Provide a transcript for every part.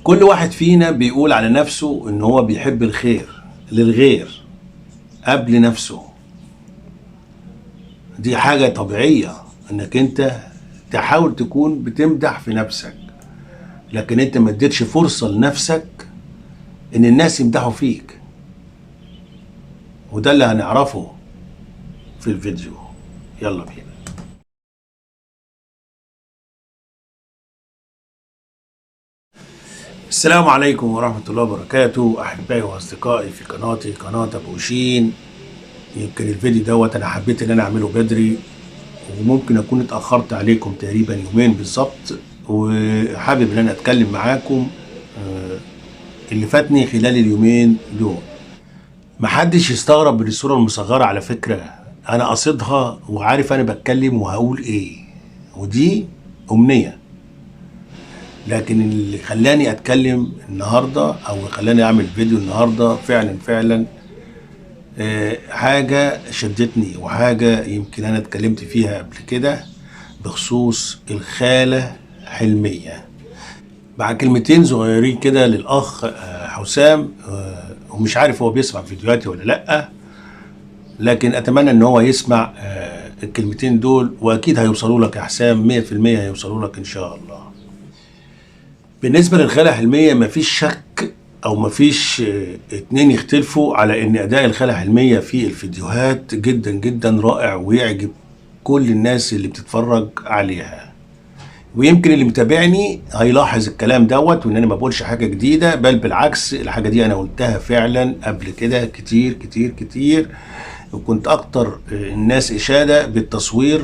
كل واحد فينا بيقول على نفسه ان هو بيحب الخير للغير قبل نفسه. دي حاجة طبيعية انك انت تحاول تكون بتمدح في نفسك، لكن انت ما اديتش فرصة لنفسك ان الناس يمدحوا فيك، وده اللي هنعرفه في الفيديو. يلا بينا. السلام عليكم ورحمة الله وبركاته، أحبائي وأصدقائي في قناتي قناة أبو شين. يمكن الفيديو دوت أنا حبيت إن أنا أعمله بدري، وممكن أكون اتأخرت عليكم تقريبا يومين بالظبط، وحابب إن أنا أتكلم معاكم اللي فاتني خلال اليومين دول. محدش يستغرب من الصورة المصغرة، على فكرة أنا قصدها وعارف أنا بتكلم وهقول إيه، ودي أمنية. لكن اللي خلاني اتكلم النهارده او خلاني اعمل فيديو النهارده فعلا حاجه شدتني، وحاجه يمكن انا اتكلمت فيها قبل كده بخصوص الخاله حلميه. مع كلمتين صغيرين كده للاخ حسام، ومش عارف هو بيسمع فيديوهاتي ولا لا، لكن اتمنى ان هو يسمع الكلمتين دول، واكيد هيوصلوا لك يا حسام 100%، هيوصلوا لك ان شاء الله. بالنسبة للخالة حلمية مفيش شك أو مفيش اتنين يختلفوا على إن أداء الخالة حلمية في الفيديوهات جدا جدا رائع، ويعجب كل الناس اللي بتتفرج عليها. ويمكن اللي متابعني هيلاحظ الكلام دوت، وإن أنا ما بقولش حاجة جديدة، بل بالعكس الحاجة دي أنا قلتها فعلا قبل كده كتير كتير كتير. وكنت أكتر الناس إشادة بالتصوير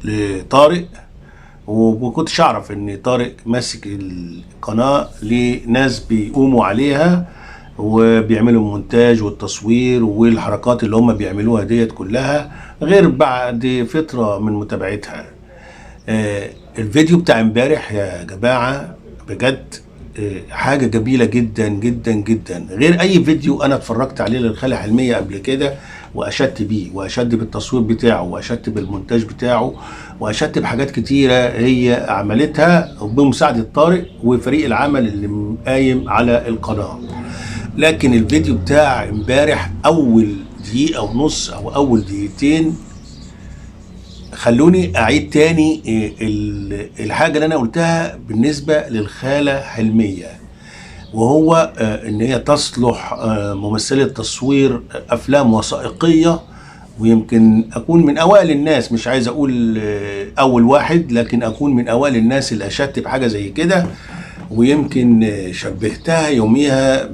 لطارق، وما كنتش اعرف ان طارق ماسك القناه لناس بيقوموا عليها وبيعملوا المونتاج والتصوير والحركات اللي هم بيعملوها ديت كلها، غير بعد فتره من متابعتها. الفيديو بتاع امبارح يا جماعه بجد حاجه جميله جدا جدا جدا، غير اي فيديو انا اتفرجت عليه للخالة حلميه قبل كده واشدت بيه، واشدت بالتصوير بتاعه، واشدت بالمونتاج بتاعه، واشدت بحاجات كتيره هي عملتها بمساعده طارق وفريق العمل اللي قايم على القناه. لكن الفيديو بتاع امبارح اول دقيقه ونص او اول دقيقتين، خلوني اعيد تاني الحاجه اللي انا قلتها بالنسبه للخاله حلميه، وهو ان هي تصلح ممثله تصوير افلام وثائقيه. ويمكن اكون من اوائل الناس، مش عايز اقول اول واحد، لكن اكون من اوائل الناس اللي اشدت بحاجه زي كده. ويمكن شبهتها يوميها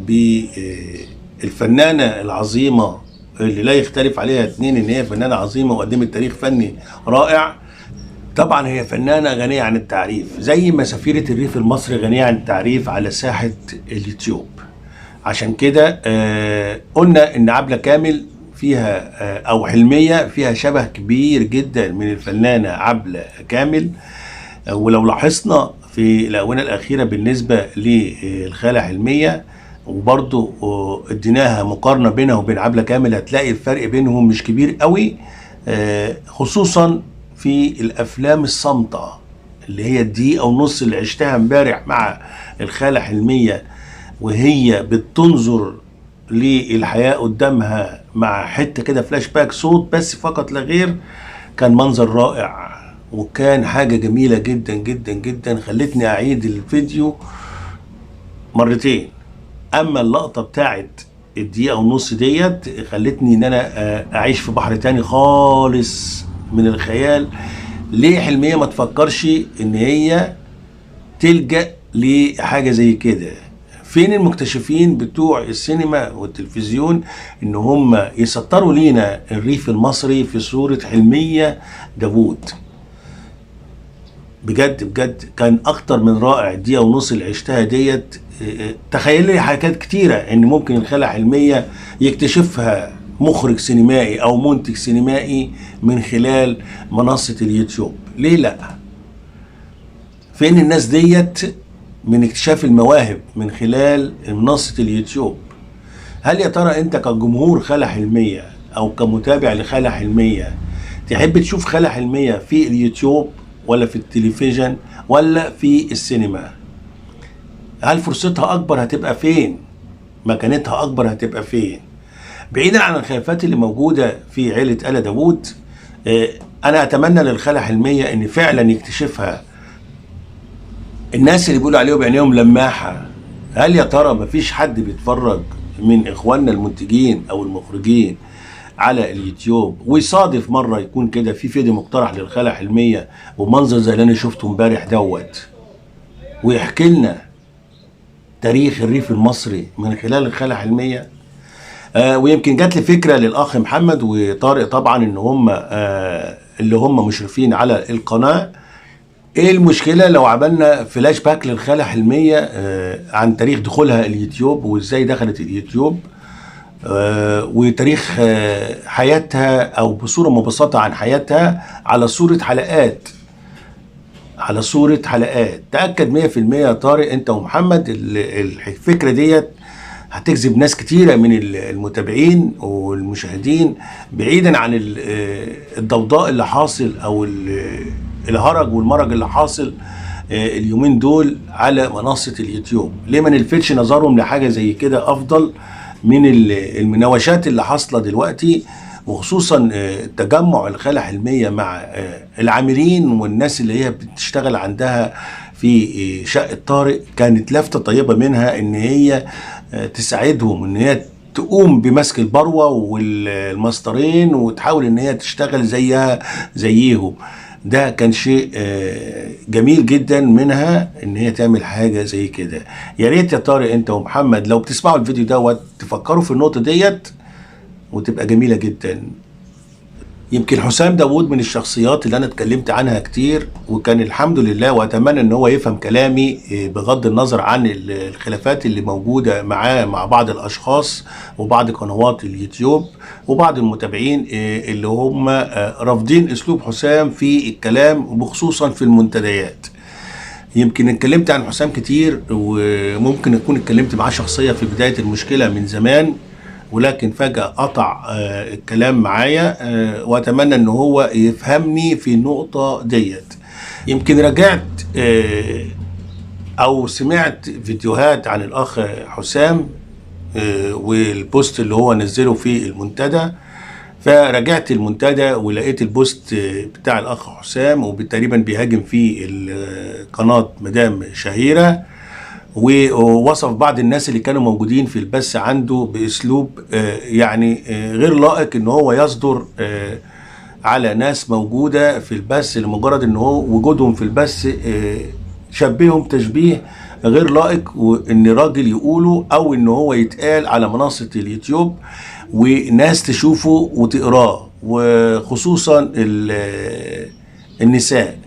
بالفنانه العظيمه اللي لا يختلف عليها اتنين ان هي فنانه عظيمه وقدمت تاريخ فني رائع. طبعا هي فنانه غنيه عن التعريف، زي ما سفيره الريف المصري غنيه عن التعريف على ساحه اليوتيوب. عشان كده قلنا ان عبلة كامل فيها او حلميه فيها شبه كبير جدا من الفنانه عبلة كامل. ولو لاحظنا في الاونه الاخيره بالنسبه للخاله حلميه، وبرضو اديناها مقارنه بينها وبين عبلة كامل، هتلاقي الفرق بينهم مش كبير قوي، خصوصا في الافلام الصامته اللي هي الدقيقه ونص اللي عشتها امبارح مع الخاله حلميه، وهي بتنظر للحياه قدامها مع حته كده فلاش باك صوت بس فقط لا غير. كان منظر رائع، وكان حاجه جميله جدا جدا جدا، خلتني اعيد الفيديو مرتين. اما اللقطه بتاعت الدقيقه ونص ديت خلتني ان انا اعيش في بحر تاني خالص من الخيال. ليه حلميه ما تفكرش ان هي تلجأ لحاجه زي كده؟ فين المكتشفين بتوع السينما والتلفزيون ان هم يسطروا لينا الريف المصري في صوره حلميه داوود؟ بجد بجد كان اكتر من رائع. الدقيقه ونص اللي عشتها ديت، تخيل لي حاجات كتيره ان ممكن الخاله حلميه يكتشفها مخرج سينمائي او منتج سينمائي من خلال منصه اليوتيوب. ليه لا؟ فين الناس ديت من اكتشاف المواهب من خلال منصه اليوتيوب؟ هل يا ترى انت كجمهور خاله حلميه او كمتابع لخاله حلميه تحب تشوف خاله حلميه في اليوتيوب ولا في التلفزيون ولا في السينما؟ هل فرصتها اكبر هتبقى فين؟ مكانتها اكبر هتبقى فين؟ بعيدا عن الخلافات اللي موجوده في عيله آل داوود، انا اتمنى للخالة حلميه ان فعلا يكتشفها الناس اللي بيقولوا عليهم بعينيهم لماحه. هل يا ترى مفيش حد بيتفرج من اخواننا المنتجين او المخرجين على اليوتيوب ويصادف مره يكون كده في فيديو مقترح للخالة حلميه ومنظر زي اللي انا شفته امبارح دوت، ويحكي لنا تاريخ الريف المصري من خلال الخالة حلميه؟ ويمكن جات لي فكره للاخ محمد وطارق طبعا ان هم اللي هم مشرفين على القناه، ايه المشكله لو عملنا فلاش باك للخالة حلميه عن تاريخ دخولها اليوتيوب وازاي دخلت اليوتيوب، وتاريخ حياتها او بصوره مبسطه عن حياتها على صوره حلقات، على صوره حلقات. تاكد 100% يا طارق انت ومحمد الفكره ديت هتجذب ناس كتيرة من المتابعين والمشاهدين، بعيدا عن الضوضاء اللي حاصل او الهرج والمرج اللي حاصل اليومين دول على منصة اليوتيوب. ليه ما نلفتش نظرهم لحاجة زي كده افضل من المناوشات اللي حاصلة دلوقتي، وخصوصا تجمع الخالة حلمية مع العاملين والناس اللي هي بتشتغل عندها في شقة طارق. كانت لفتة طيبة منها ان هي تساعدهم ان هي تقوم بمسك البروة والمسطرين وتحاول ان هي تشتغل زيها زيهم. ده كان شيء جميل جدا منها ان هي تعمل حاجة زي كده. يا ريت يا طارق انت ومحمد لو بتسمعوا الفيديو دوت تفكروا في النقطة ديت وتبقى جميلة جدا. يمكن حسام داوود من الشخصيات اللي انا اتكلمت عنها كتير، وكان الحمد لله واتمنى ان هو يفهم كلامي بغض النظر عن الخلافات اللي موجودة معاه مع بعض الاشخاص وبعض قنوات اليوتيوب وبعض المتابعين اللي هم رافضين اسلوب حسام في الكلام وخصوصا في المنتديات. يمكن اتكلمت عن حسام كتير وممكن اكون اتكلمت معاه شخصية في بداية المشكلة من زمان، ولكن فجأة قطع الكلام معايا، واتمنى ان هو يفهمني في النقطة ديت. يمكن رجعت او سمعت فيديوهات عن الاخ حسام والبوست اللي هو نزله في المنتدى، فرجعت المنتدى ولقيت البوست بتاع الاخ حسام وتقريبا بيهاجم فيه قناة مدام شهيرة، ووصف بعض الناس اللي كانوا موجودين في البث عنده باسلوب يعني غير لائق ان هو يصدر على ناس موجودة في البث لمجرد ان هو وجودهم في البث شبههم تشبيه غير لائق وان راجل يقوله او ان هو يتقال على منصة اليوتيوب وناس تشوفه وتقراه، وخصوصا النساء.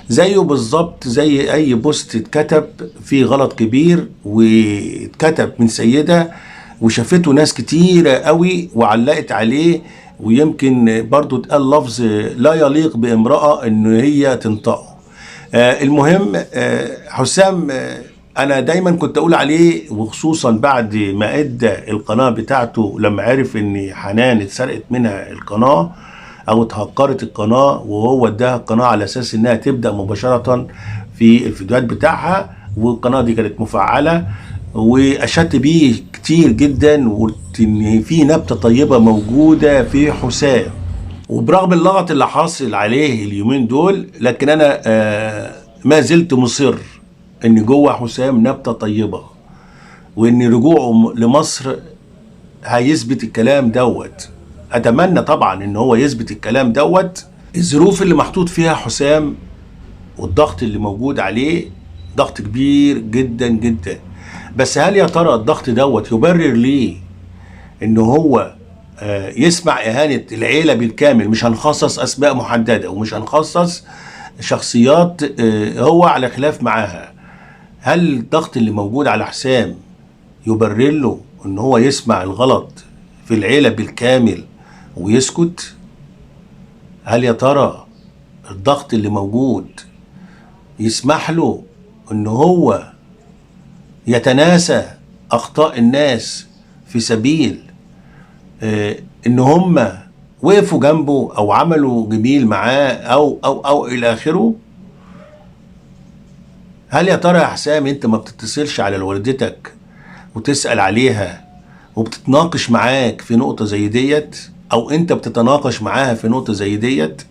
زيه بالظبط زي اي بوست اتكتب فيه غلط كبير واتكتب من سيدة وشافته ناس كتيرة قوي وعلقت عليه، ويمكن برضو اتقال لفظ لا يليق بامرأة ان هي تنطقه. المهم حسام انا دايما كنت اقول عليه، وخصوصا بعد ما ادى القناة بتاعته لما عرف ان حنان اتسرقت منها القناة او اتهكرت القناة، وهو اداها القناة على اساس انها تبدأ مباشرة في الفيديوهات بتاعها، والقناة دي كانت مفعلة واشدت بيه كتير جدا وقلت ان في نبتة طيبة موجودة في حسام. وبرغم اللغط اللي حاصل عليه اليومين دول، لكن انا ما زلت مصر ان جوه حسام نبتة طيبة، وان رجوعه لمصر هيثبت الكلام دوت. اتمنى طبعا ان هو يثبت الكلام دوت. الظروف اللي محطوط فيها حسام والضغط اللي موجود عليه ضغط كبير جدا جدا، بس هل يا ترى الضغط دوت يبرر ليه ان هو يسمع اهانة العيلة بالكامل؟ مش هنخصص اسماء محددة ومش هنخصص شخصيات هو على خلاف معاها. هل الضغط اللي موجود على حسام يبرر له ان هو يسمع الغلط في العيلة بالكامل ويسكت؟ هل يا ترى الضغط اللي موجود يسمح له ان هو يتناسى اخطاء الناس في سبيل ان هم وقفوا جنبه او عملوا جميل معاه او الى اخره؟ هل يا ترى يا حسام انت ما بتتصلش على والدتك وتسأل عليها وبتتناقش معاك في نقطة زي ديت، او انت بتتناقش معاها في نقطة زي ديت؟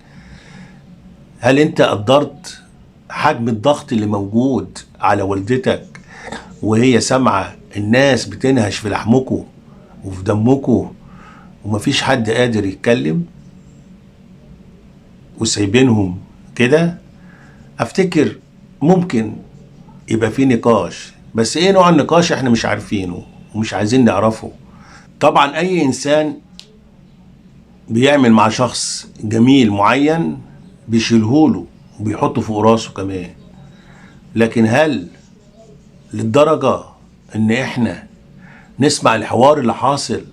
هل انت قدرت حجم الضغط اللي موجود على والدتك وهي سامعة الناس بتنهش في لحمكوا وفي دمكوا ومفيش حد قادر يتكلم وسايبينهم كده؟ افتكر ممكن يبقى في نقاش، بس ايه نوع النقاش احنا مش عارفينه ومش عايزين نعرفه. طبعا اي انسان بيعمل مع شخص جميل معين بيشيلهوله وبيحطه فوق راسه كمان، لكن هل للدرجة ان احنا نسمع الحوار اللي حاصل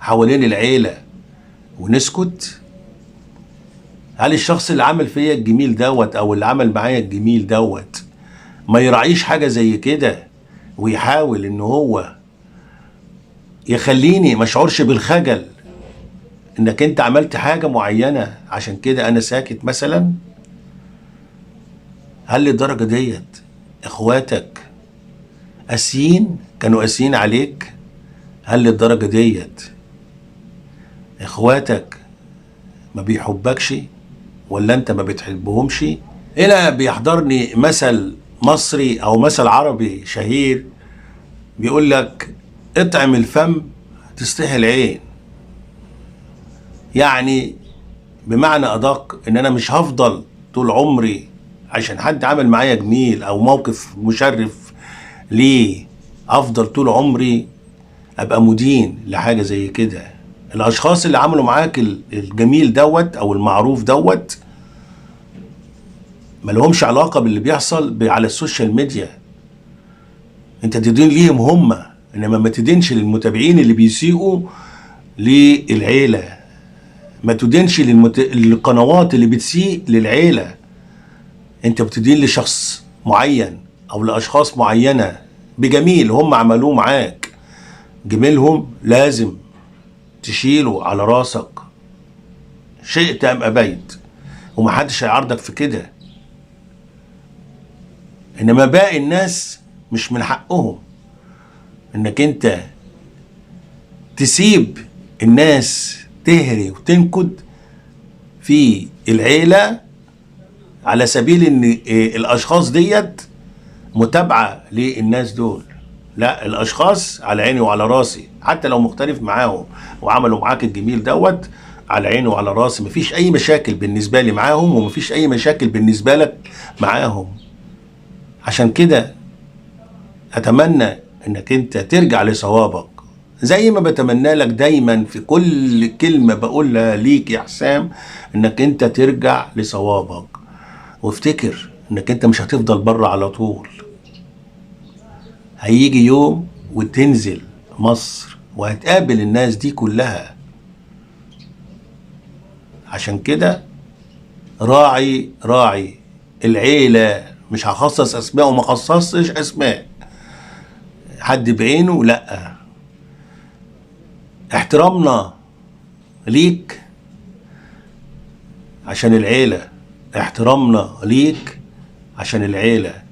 حوالين العيلة ونسكت؟ هل الشخص اللي عمل فيا الجميل دوت او اللي عمل معايا الجميل دوت ما يراعيش حاجة زي كده ويحاول ان هو يخليني ما اشعرش بالخجل انك انت عملت حاجة معينة عشان كده انا ساكت مثلا؟ هل للدرجة ديت اخواتك قاسيين كانوا قاسيين عليك؟ هل للدرجة ديت اخواتك ما بيحبكش ولا انت ما بتحبهمش؟ هنا بيحضرني مثل مصري او مثل عربي شهير بيقول لك اطعم الفم تستحي العين. يعني بمعنى ادق ان انا مش هفضل طول عمري عشان حد عمل معايا جميل او موقف مشرف ليه افضل طول عمري ابقى مدين لحاجة زي كده. الاشخاص اللي عملوا معاك الجميل دوت او المعروف دوت ملهمش علاقة باللي بيحصل على السوشيال ميديا، انت تدين ليهم هم، انما ما تدينش للمتابعين اللي بيسيئوا للعيلة، ما تدينش للقنوات اللي بتسيء للعيلة. انت بتدين لشخص معين او لاشخاص معينة بجميل هم عملوه معاك، جميلهم لازم تشيله على راسك شئت ام ابيت، ومحدش هيعارضك في كده. انما باقي الناس مش من حقهم انك انت تسيب الناس تهري وتنكد في العيلة على سبيل ان الاشخاص ديت متابعة للناس دول. لا، الاشخاص على عيني وعلى راسي حتى لو مختلف معاهم وعملوا معاك الجميل دوت، على عيني وعلى راسي، مفيش اي مشاكل بالنسبة لي معاهم ومفيش اي مشاكل بالنسبة لك معاهم. عشان كده اتمنى انك انت ترجع لصوابك زي ما بتمنى لك دايما في كل كلمة بقولها ليك يا حسام، انك انت ترجع لصوابك، وافتكر انك انت مش هتفضل بره على طول. هيجي يوم وتنزل مصر وهتقابل الناس دي كلها. عشان كده راعي العيلة، مش هخصص اسماء وما خصصتش اسماء حد بعينه، لا، احترامنا ليك عشان العيلة، احترامنا ليك عشان العيلة.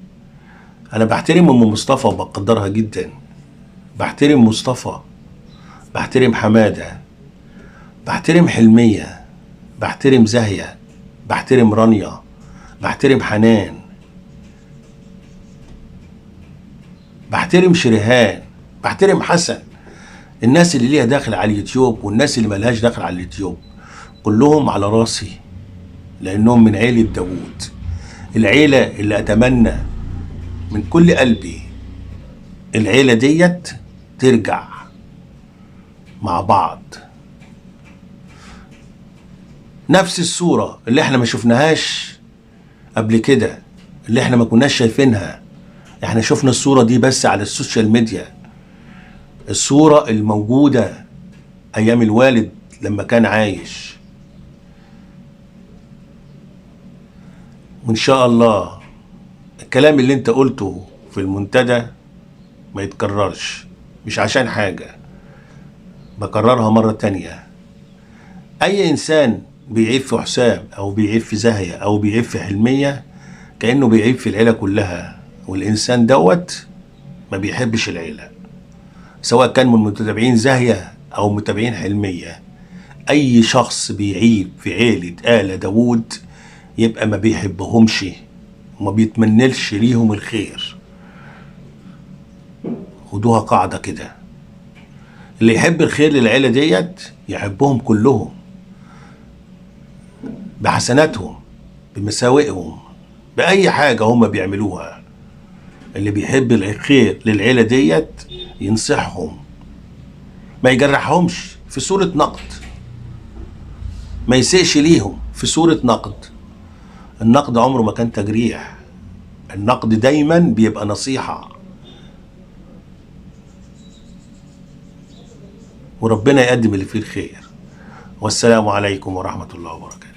انا بحترم ام مصطفى وبقدرها جدا، بحترم مصطفى، بحترم حمادة، بحترم حلمية، بحترم زاهية، بحترم رانيا، بحترم حنان، بحترم شريهان، بحترم حسن. الناس اللي ليها داخل على اليوتيوب والناس اللي ملهاش داخل على اليوتيوب كلهم على راسي، لانهم من عيلة داوود، العيلة اللي اتمنى من كل قلبي العيلة ديت ترجع مع بعض نفس الصورة اللي احنا ما شفناهاش قبل كده، اللي احنا ما كناش شايفينها. احنا شفنا الصورة دي بس على السوشيال ميديا، الصورة الموجودة ايام الوالد لما كان عايش. وان شاء الله الكلام اللي انت قلته في المنتدى ما يتكررش، مش عشان حاجة، بكررها مرة تانية. اي انسان بيعيب في حسام او بيعيب في زاهية او بيعيب في حلمية كأنه بيعيب في العيلة كلها، والإنسان دوت ما بيحبش العيلة، سواء كان من متابعين زاهية أو متابعين حلمية. أي شخص بيعيب في عيلة آل داوود يبقى ما بيحبهمش وما بيتمنلش ليهم الخير. خدوها قاعدة كده، اللي يحب الخير للعيلة ديت يحبهم كلهم بحسناتهم بمساوئهم بأي حاجة هم بيعملوها. اللي بيحب الخير للعيلة ديت ينصحهم، ما يجرحهمش في صورة نقد، ما يسيئش ليهم في صورة نقد. النقد عمره ما كان تجريح، النقد دايما بيبقى نصيحة، وربنا يقدم اللي فيه الخير. والسلام عليكم ورحمة الله وبركاته.